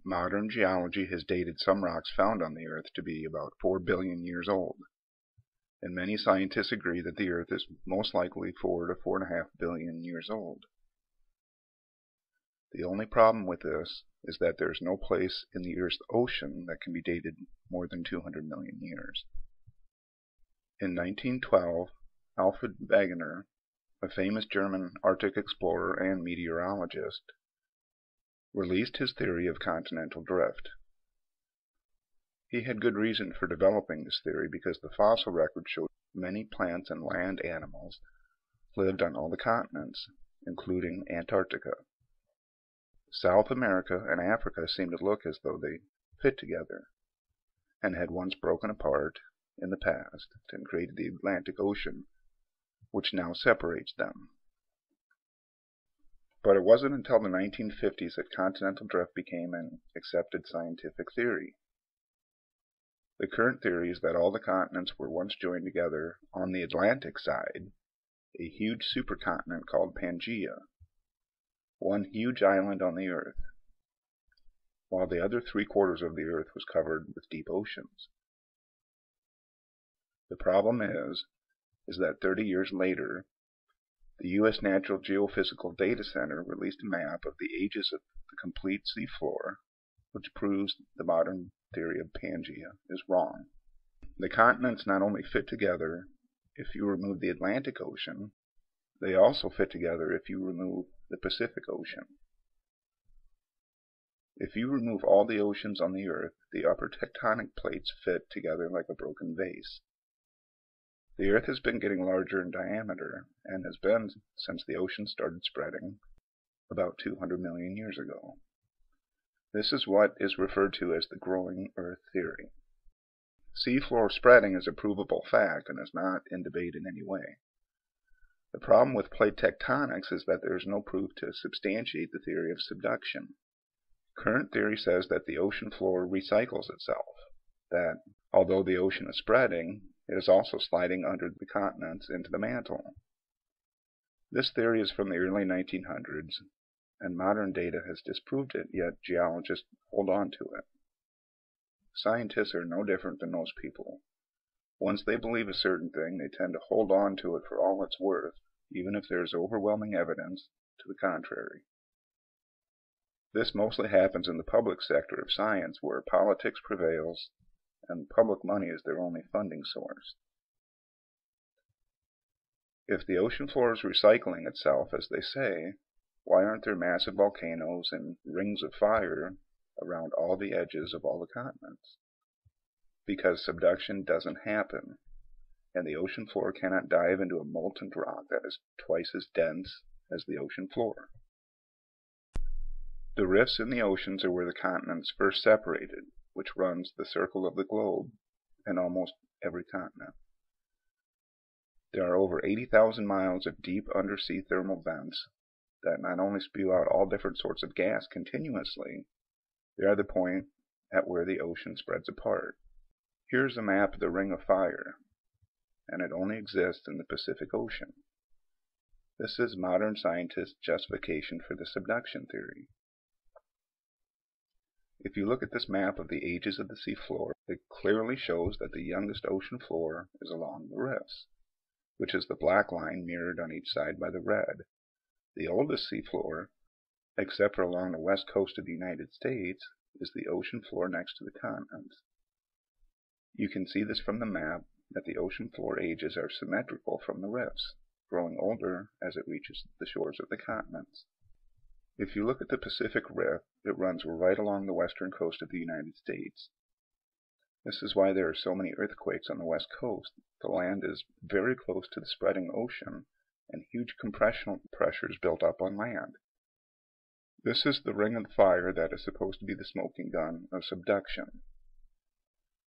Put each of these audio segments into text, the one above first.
Modern geology has dated some rocks found on the Earth to be about 4 billion years old, and many scientists agree that the Earth is most likely 4 to 4.5 billion years old. The only problem with this is that there is no place in the Earth's ocean that can be dated more than 200 million years. In 1912, Alfred Wegener, a famous German Arctic explorer and meteorologist, released his theory of continental drift. He had good reason for developing this theory because the fossil record showed many plants and land animals lived on all the continents, including Antarctica. South America and Africa seemed to look as though they fit together, and had once broken apart in the past and created the Atlantic Ocean, which now separates them. But it wasn't until the 1950s that continental drift became an accepted scientific theory. The current theory is that all the continents were once joined together on the Atlantic side, a huge supercontinent called Pangaea, one huge island on the Earth, while the other 3/4 of the Earth was covered with deep oceans. The problem is that 30 years later, the U.S. Natural Geophysical Data Center released a map of the ages of the complete seafloor, which proves the modern theory of Pangaea is wrong. The continents not only fit together if you remove the Atlantic Ocean, they also fit together if you remove the Pacific Ocean. If you remove all the oceans on the Earth, the upper tectonic plates fit together like a broken vase. The Earth has been getting larger in diameter, and has been since the ocean started spreading about 200 million years ago. This is what is referred to as the growing Earth theory. Seafloor spreading is a provable fact and is not in debate in any way. The problem with plate tectonics is that there is no proof to substantiate the theory of subduction. Current theory says that the ocean floor recycles itself, that although the ocean is spreading, it is also sliding under the continents into the mantle. This theory is from the early 1900s, and modern data has disproved it, yet geologists hold on to it. Scientists are no different than most people. Once they believe a certain thing, they tend to hold on to it for all it's worth, even if there is overwhelming evidence to the contrary. This mostly happens in the public sector of science, where politics prevails and public money is their only funding source. If the ocean floor is recycling itself, as they say, why aren't there massive volcanoes and rings of fire around all the edges of all the continents? Because subduction doesn't happen, and the ocean floor cannot dive into a molten rock that is twice as dense as the ocean floor. The rifts in the oceans are where the continents first separated, which runs the circle of the globe in almost every continent. There are over 80,000 miles of deep undersea thermal vents that not only spew out all different sorts of gas continuously, they are the point at where the ocean spreads apart. Here's a map of the Ring of Fire, and it only exists in the Pacific Ocean. This is modern scientists' justification for the subduction theory. If you look at this map of the ages of the seafloor, it clearly shows that the youngest ocean floor is along the rifts, which is the black line mirrored on each side by the red. The oldest seafloor, except for along the west coast of the United States, is the ocean floor next to the continents. You can see this from the map that the ocean floor ages are symmetrical from the rifts, growing older as it reaches the shores of the continents. If you look at the Pacific Rift, it runs right along the western coast of the United States. This is why there are so many earthquakes on the west coast. The land is very close to the spreading ocean, and huge compressional pressures built up on land. This is the Ring of Fire that is supposed to be the smoking gun of subduction.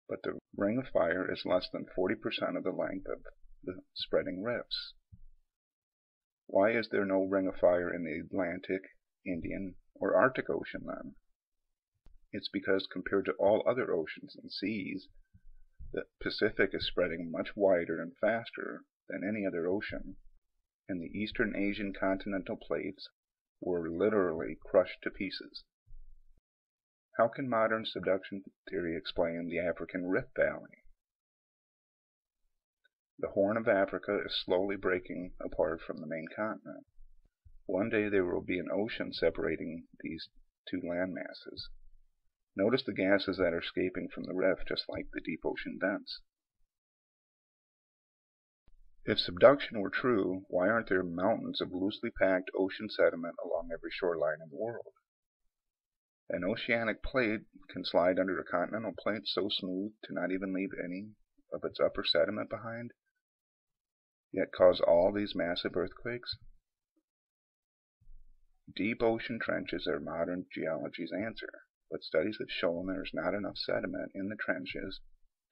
But the Ring of Fire is less than 40% of the length of the spreading rifts. Why is there no Ring of Fire in the Atlantic, Indian, or Arctic Ocean then? It's because compared to all other oceans and seas, the Pacific is spreading much wider and faster than any other ocean, and the Eastern Asian continental plates were literally crushed to pieces. How can modern subduction theory explain the African Rift Valley? The Horn of Africa is slowly breaking apart from the main continent. One day there will be an ocean separating these two landmasses. Notice the gases that are escaping from the rift, just like the deep ocean vents. If subduction were true, why aren't there mountains of loosely packed ocean sediment along every shoreline in the world? An oceanic plate can slide under a continental plate so smooth to not even leave any of its upper sediment behind, yet cause all these massive earthquakes? Deep ocean trenches are modern geology's answer, but studies have shown there is not enough sediment in the trenches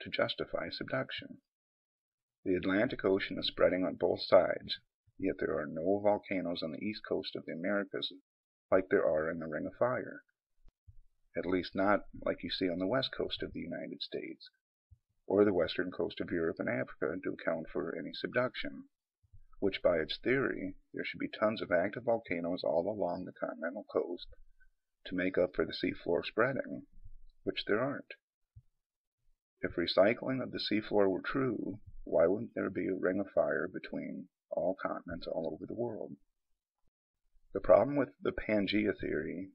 to justify subduction. The Atlantic Ocean is spreading on both sides, yet there are no volcanoes on the east coast of the Americas like there are in the Ring of Fire. At least not like you see on the west coast of the United States, or the western coast of Europe and Africa to account for any subduction, which by its theory, there should be tons of active volcanoes all along the continental coast to make up for the seafloor spreading, which there aren't. If recycling of the seafloor were true, why wouldn't there be a ring of fire between all continents all over the world? The problem with the Pangea theory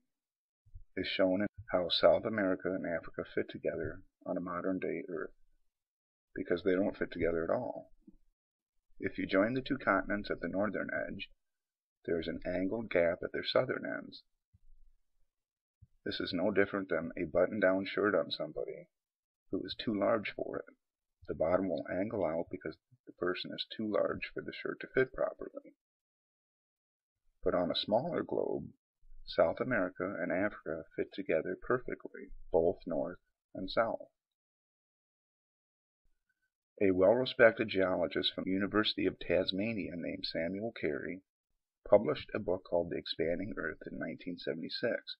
is shown in how South America and Africa fit together on a modern-day Earth, because they don't fit together at all. If you join the two continents at the northern edge, there is an angled gap at their southern ends. This is no different than a button-down shirt on somebody who is too large for it. The bottom will angle out because the person is too large for the shirt to fit properly. But on a smaller globe, South America and Africa fit together perfectly, both north and south. A well-respected geologist from the University of Tasmania named Samuel Carey published a book called The Expanding Earth in 1976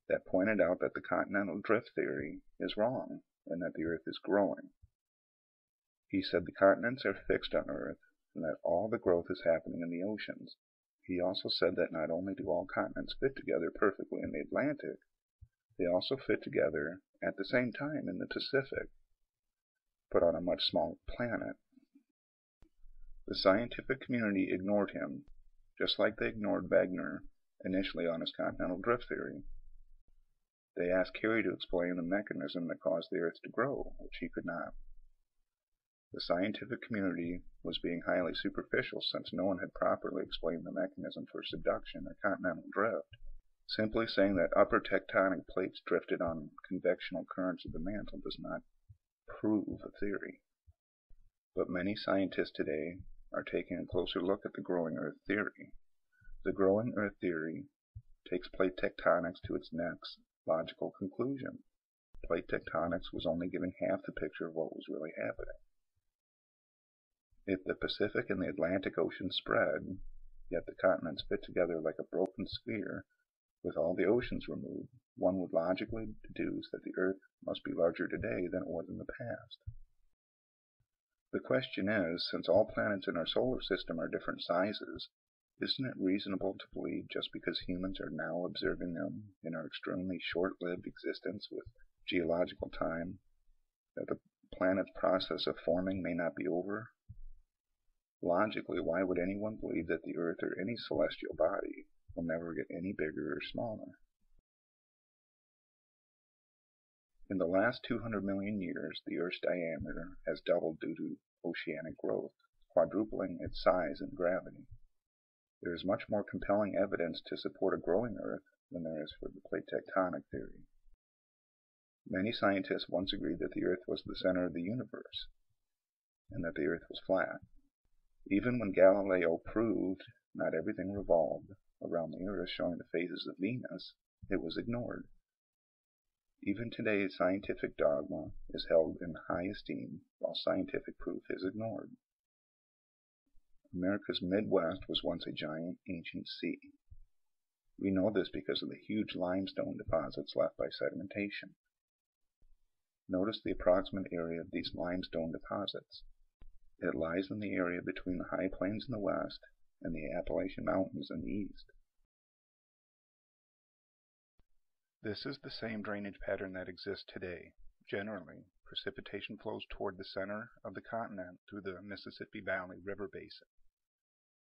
that pointed out that the continental drift theory is wrong and that the Earth is growing. He said the continents are fixed on Earth and that all the growth is happening in the oceans. He also said that not only do all continents fit together perfectly in the Atlantic, they also fit together at the same time in the Pacific, but on a much smaller planet. The scientific community ignored him, just like they ignored Wegener initially on his continental drift theory. They asked Carey to explain the mechanism that caused the Earth to grow, which he could not. The scientific community was being highly superficial since no one had properly explained the mechanism for subduction or continental drift. Simply saying that upper tectonic plates drifted on convectional currents of the mantle does not prove a theory. But many scientists today are taking a closer look at the growing Earth theory. The growing Earth theory takes plate tectonics to its next logical conclusion. Plate tectonics was only giving half the picture of what was really happening. If the Pacific and the Atlantic Ocean spread, yet the continents fit together like a broken sphere, with all the oceans removed, one would logically deduce that the Earth must be larger today than it was in the past. The question is, since all planets in our solar system are different sizes, isn't it reasonable to believe just because humans are now observing them in our extremely short-lived existence with geological time, that the planet's process of forming may not be over? Logically, why would anyone believe that the Earth or any celestial body will never get any bigger or smaller? In the last 200 million years, the Earth's diameter has doubled due to oceanic growth, quadrupling its size and gravity. There is much more compelling evidence to support a growing Earth than there is for the plate tectonic theory. Many scientists once agreed that the Earth was the center of the universe, and that the Earth was flat. Even when Galileo proved not everything revolved around the Earth, showing the phases of Venus, it was ignored. Even today, scientific dogma is held in high esteem, while scientific proof is ignored. America's Midwest was once a giant ancient sea. We know this because of the huge limestone deposits left by sedimentation. Notice the approximate area of these limestone deposits. It lies in the area between the high plains in the west and the Appalachian Mountains in the east. This is the same drainage pattern that exists today. Generally, precipitation flows toward the center of the continent through the Mississippi Valley River basin.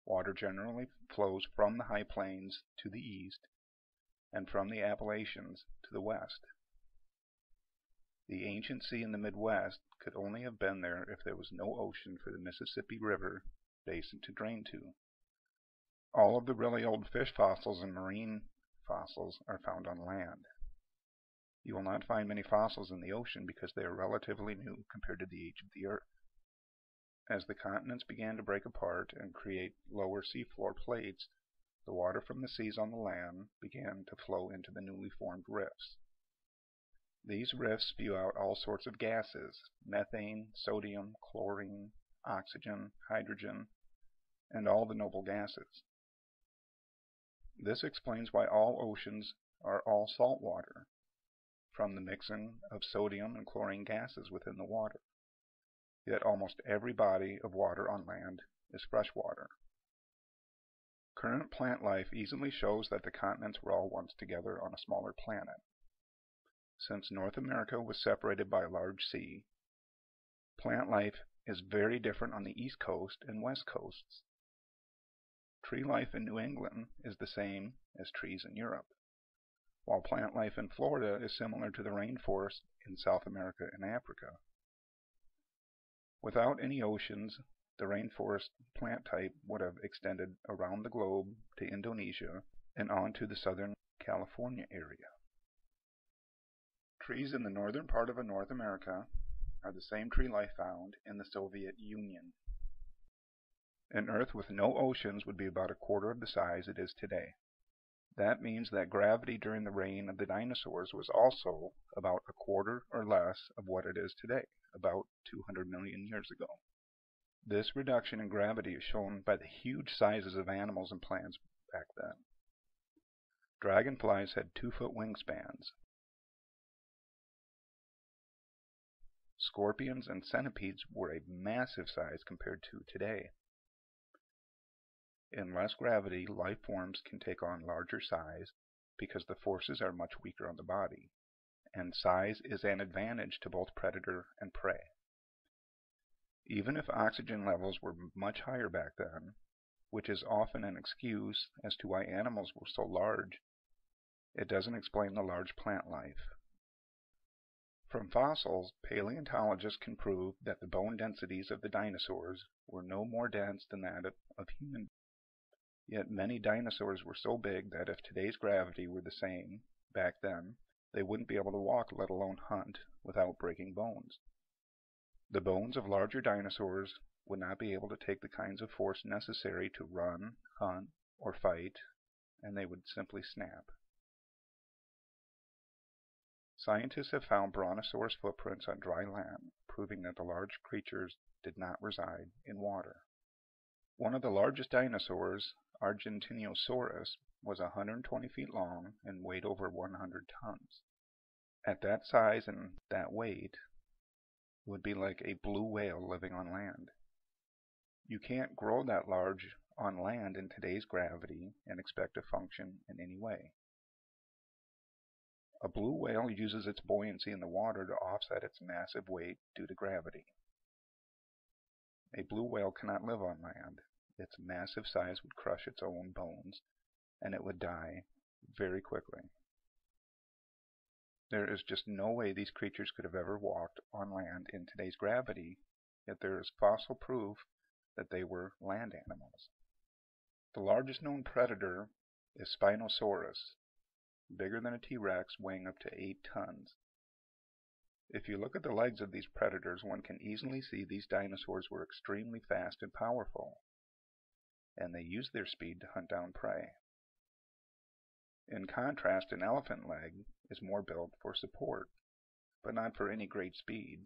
Water generally flows from the high plains to the east and from the Appalachians to the west. The ancient sea in the Midwest could only have been there if there was no ocean for the Mississippi River basin to drain to. All of the really old fish fossils and marine fossils are found on land. You will not find many fossils in the ocean because they are relatively new compared to the age of the Earth. As the continents began to break apart and create lower seafloor plates, the water from the seas on the land began to flow into the newly formed rifts. These rifts spew out all sorts of gases: methane, sodium, chlorine, oxygen, hydrogen, and all the noble gases. This explains why all oceans are all salt water, from the mixing of sodium and chlorine gases within the water. Yet almost every body of water on land is fresh water. Current plant life easily shows that the continents were all once together on a smaller planet. Since North America was separated by a large sea, plant life is very different on the east coast and west coasts. Tree life in New England is the same as trees in Europe, while plant life in Florida is similar to the rainforest in South America and Africa. Without any oceans, the rainforest plant type would have extended around the globe to Indonesia and on to the southern California area. Trees in the northern part of North America are the same tree life found in the Soviet Union. An Earth with no oceans would be about a quarter of the size it is today. That means that gravity during the reign of the dinosaurs was also about a quarter or less of what it is today, about 200 million years ago. This reduction in gravity is shown by the huge sizes of animals and plants back then. Dragonflies had 2-foot wingspans. Scorpions and centipedes were a massive size compared to today. In less gravity, life forms can take on larger size because the forces are much weaker on the body, and size is an advantage to both predator and prey. Even if oxygen levels were much higher back then, which is often an excuse as to why animals were so large, it doesn't explain the large plant life. From fossils, paleontologists can prove that the bone densities of the dinosaurs were no more dense than that of humans. Yet many dinosaurs were so big that if today's gravity were the same back then, they wouldn't be able to walk, let alone hunt, without breaking bones. The bones of larger dinosaurs would not be able to take the kinds of force necessary to run, hunt, or fight, and they would simply snap. Scientists have found brontosaurus footprints on dry land, proving that the large creatures did not reside in water. One of the largest dinosaurs, Argentinosaurus, was 120 feet long and weighed over 100 tons. At that size and that weight, it would be like a blue whale living on land. You can't grow that large on land in today's gravity and expect to function in any way. A blue whale uses its buoyancy in the water to offset its massive weight due to gravity. A blue whale cannot live on land. Its massive size would crush its own bones, and it would die very quickly. There is just no way these creatures could have ever walked on land in today's gravity, yet there is fossil proof that they were land animals. The largest known predator is Spinosaurus, bigger than a T-Rex, weighing up to 8 tons. If you look at the legs of these predators, one can easily see these dinosaurs were extremely fast and powerful, and they used their speed to hunt down prey. In contrast, an elephant leg is more built for support, but not for any great speed.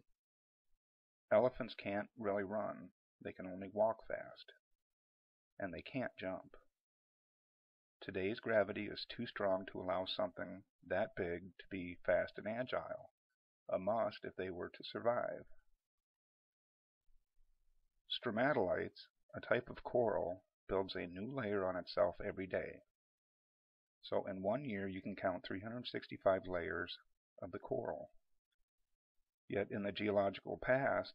Elephants can't really run, they can only walk fast, and they can't jump. Today's gravity is too strong to allow something that big to be fast and agile, a must if they were to survive. Stromatolites, a type of coral, builds a new layer on itself every day. So in 1 year you can count 365 layers of the coral. Yet in the geological past,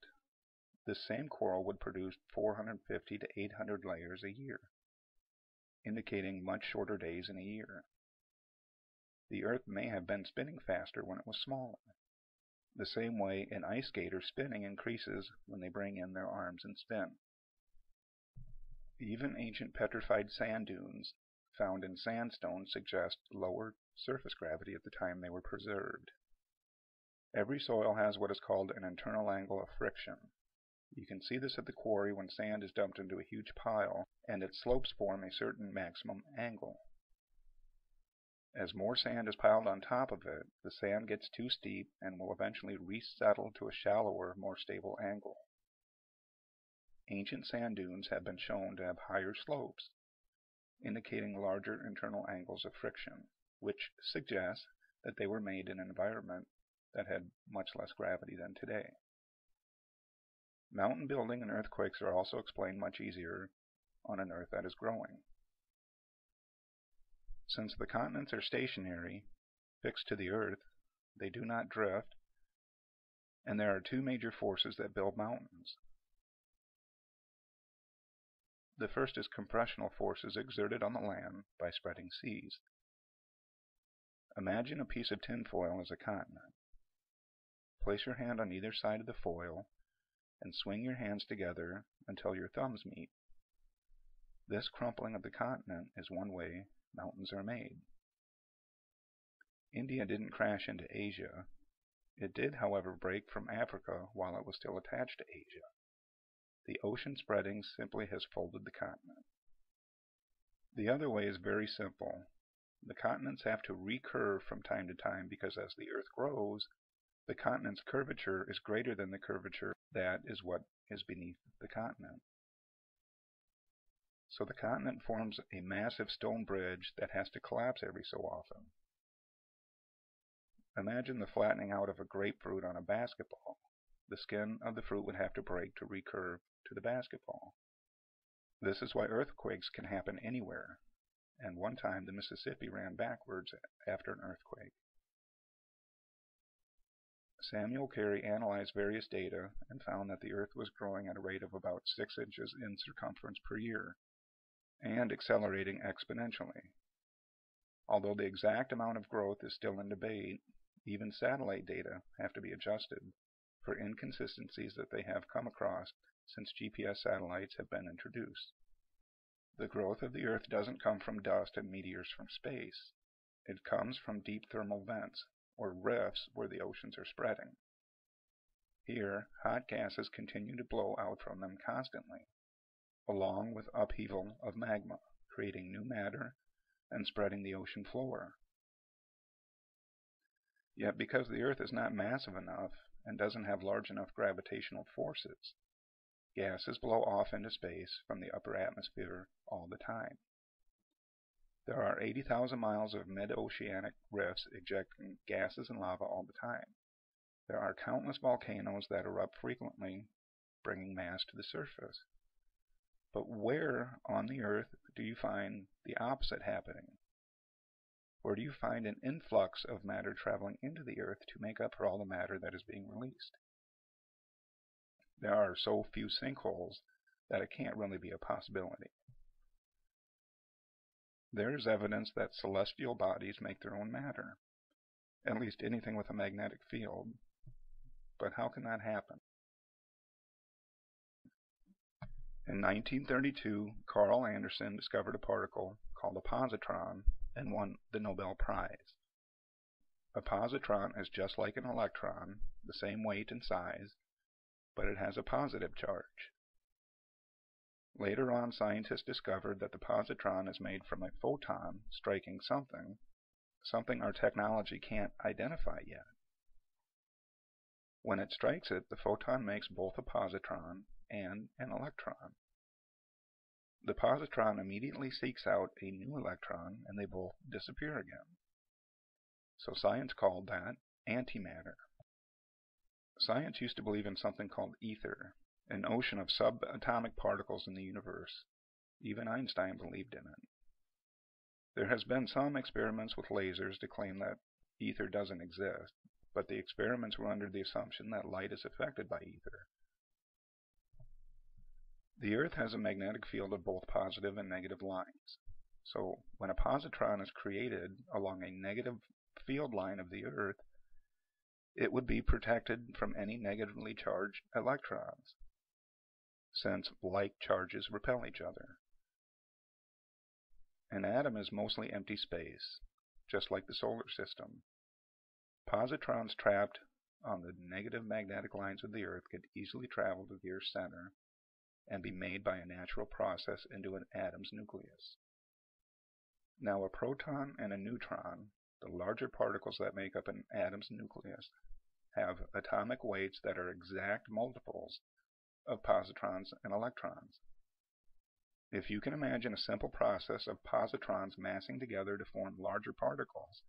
this same coral would produce 450 to 800 layers a year, indicating much shorter days in a year. The Earth may have been spinning faster when it was smaller, the same way an ice skater's spinning increases when they bring in their arms and spin. Even ancient petrified sand dunes found in sandstone suggest lower surface gravity at the time they were preserved. Every soil has what is called an internal angle of friction. You can see this at the quarry when sand is dumped into a huge pile, and its slopes form a certain maximum angle. As more sand is piled on top of it, the sand gets too steep and will eventually resettle to a shallower, more stable angle. Ancient sand dunes have been shown to have higher slopes, indicating larger internal angles of friction, which suggests that they were made in an environment that had much less gravity than today. Mountain building and earthquakes are also explained much easier on an Earth that is growing. Since the continents are stationary, fixed to the Earth, they do not drift, and there are two major forces that build mountains. The first is compressional forces exerted on the land by spreading seas. Imagine a piece of tinfoil as a continent. Place your hand on either side of the foil and swing your hands together until your thumbs meet. This crumpling of the continent is one way mountains are made. India didn't crash into Asia. It did, however, break from Africa while it was still attached to Asia. The ocean spreading simply has folded the continent. The other way is very simple. The continents have to recurve from time to time because as the Earth grows, the continent's curvature is greater than the curvature that is what is beneath the continent. So the continent forms a massive stone bridge that has to collapse every so often. Imagine the flattening out of a grapefruit on a basketball. The skin of the fruit would have to break to recurve to the basketball. This is why earthquakes can happen anywhere, and one time the Mississippi ran backwards after an earthquake. Samuel Carey analyzed various data and found that the Earth was growing at a rate of about 6 inches in circumference per year, and accelerating exponentially. Although the exact amount of growth is still in debate, even satellite data have to be adjusted for inconsistencies that they have come across since GPS satellites have been introduced. The growth of the Earth doesn't come from dust and meteors from space. It comes from deep thermal vents, or rifts, where the oceans are spreading. Here, hot gases continue to blow out from them constantly, along with upheaval of magma, creating new matter and spreading the ocean floor. Yet because the Earth is not massive enough and doesn't have large enough gravitational forces, gases blow off into space from the upper atmosphere all the time. There are 80,000 miles of mid-oceanic rifts ejecting gases and lava all the time. There are countless volcanoes that erupt frequently, bringing mass to the surface. But where on the Earth do you find the opposite happening? Where do you find an influx of matter traveling into the Earth to make up for all the matter that is being released? There are so few sinkholes that it can't really be a possibility. There is evidence that celestial bodies make their own matter, at least anything with a magnetic field. But how can that happen? In 1932, Carl Anderson discovered a particle called a positron and won the Nobel Prize. A positron is just like an electron, the same weight and size, but it has a positive charge. Later on, scientists discovered that the positron is made from a photon striking something our technology can't identify yet. When it strikes it, the photon makes both a positron and an electron. The positron immediately seeks out a new electron, and they both disappear again. So science called that antimatter. Science used to believe in something called ether, an ocean of subatomic particles in the universe. Even Einstein believed in it. There has been some experiments with lasers to claim that ether doesn't exist, but the experiments were under the assumption that light is affected by ether. The Earth has a magnetic field of both positive and negative lines. So when a positron is created along a negative field line of the Earth, it would be protected from any negatively charged electrons, since like charges repel each other. An atom is mostly empty space, just like the solar system. Positrons trapped on the negative magnetic lines of the Earth could easily travel to the Earth's center and be made by a natural process into an atom's nucleus. Now, a proton and a neutron, the larger particles that make up an atom's nucleus, have atomic weights that are exact multiples of positrons and electrons. If you can imagine a simple process of positrons massing together to form larger particles,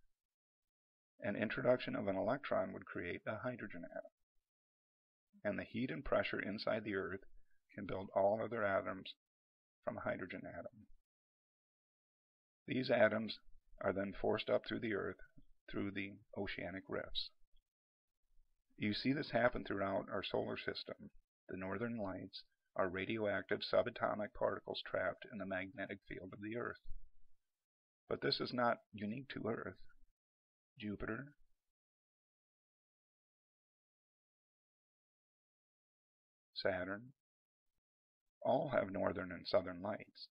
an introduction of an electron would create a hydrogen atom. And the heat and pressure inside the Earth can build all other atoms from a hydrogen atom. These atoms are then forced up through the Earth through the oceanic rifts. You see this happen throughout our solar system. The northern lights are radioactive subatomic particles trapped in the magnetic field of the Earth. But this is not unique to Earth. Jupiter, Saturn, all have northern and southern lights.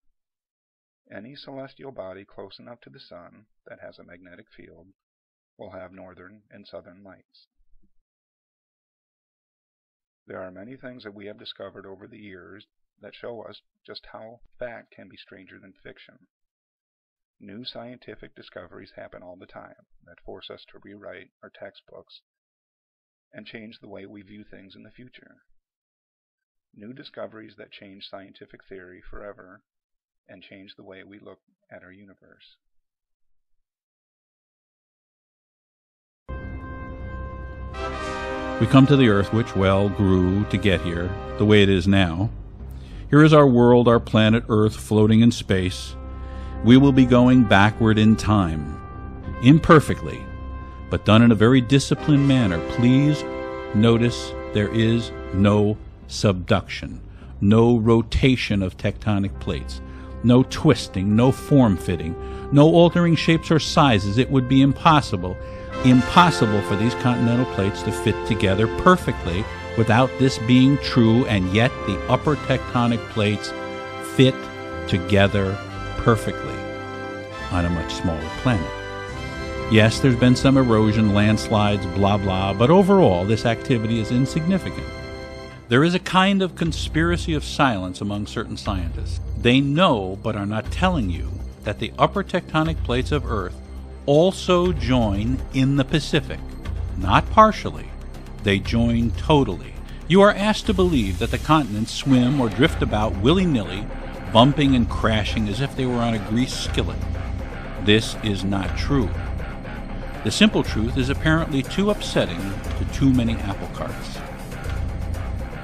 Any celestial body close enough to the Sun that has a magnetic field will have northern and southern lights. There are many things that we have discovered over the years that show us just how fact can be stranger than fiction. New scientific discoveries happen all the time that force us to rewrite our textbooks and change the way we view things in the future. New discoveries that change scientific theory forever and change the way we look at our universe. We come to the Earth, which, well, grew to get here, the way it is now. Here is our world, our planet Earth, floating in space. We will be going backward in time, imperfectly, but done in a very disciplined manner. Please notice there is no subduction, no rotation of tectonic plates, no twisting, no form-fitting, no altering shapes or sizes. It would be impossible for these continental plates to fit together perfectly without this being true, and yet the upper tectonic plates fit together perfectly on a much smaller planet. Yes, there's been some erosion, landslides, blah blah, but overall this activity is insignificant. There is a kind of conspiracy of silence among certain scientists. They know but are not telling you that the upper tectonic plates of Earth also join in the Pacific. Not partially, they join totally. You are asked to believe that the continents swim or drift about willy-nilly, bumping and crashing as if they were on a greased skillet. This is not true. The simple truth is apparently too upsetting to too many apple carts.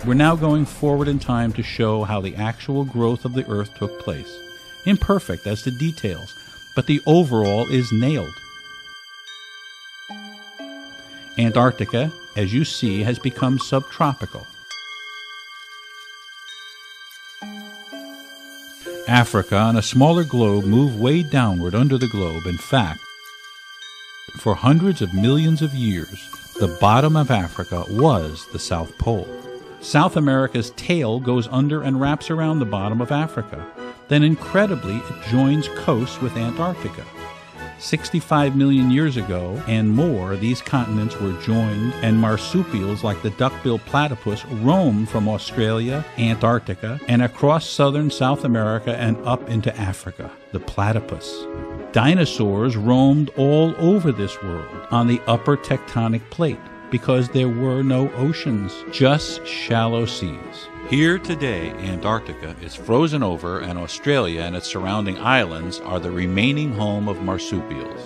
We're now going forward in time to show how the actual growth of the Earth took place. Imperfect as to details, but the overall is nailed. Antarctica, as you see, has become subtropical. Africa, on a smaller globe, moved way downward under the globe. In fact, for hundreds of millions of years, the bottom of Africa was the South Pole. South America's tail goes under and wraps around the bottom of Africa. Then incredibly, it joins coast with Antarctica. 65 million years ago and more, these continents were joined, and marsupials like the duck-billed platypus roamed from Australia, Antarctica, and across southern South America and up into Africa. The platypus. Dinosaurs roamed all over this world on the upper tectonic plate because there were no oceans, just shallow seas. Here today, Antarctica is frozen over, and Australia and its surrounding islands are the remaining home of marsupials.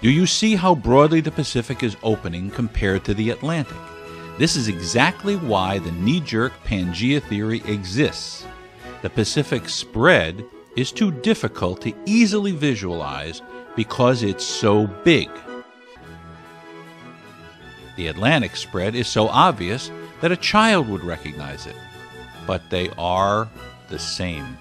Do you see how broadly the Pacific is opening compared to the Atlantic? This is exactly why the knee-jerk Pangea theory exists. The Pacific spread is too difficult to easily visualize because it's so big. The Atlantic spread is so obvious that a child would recognize it, but they are the same.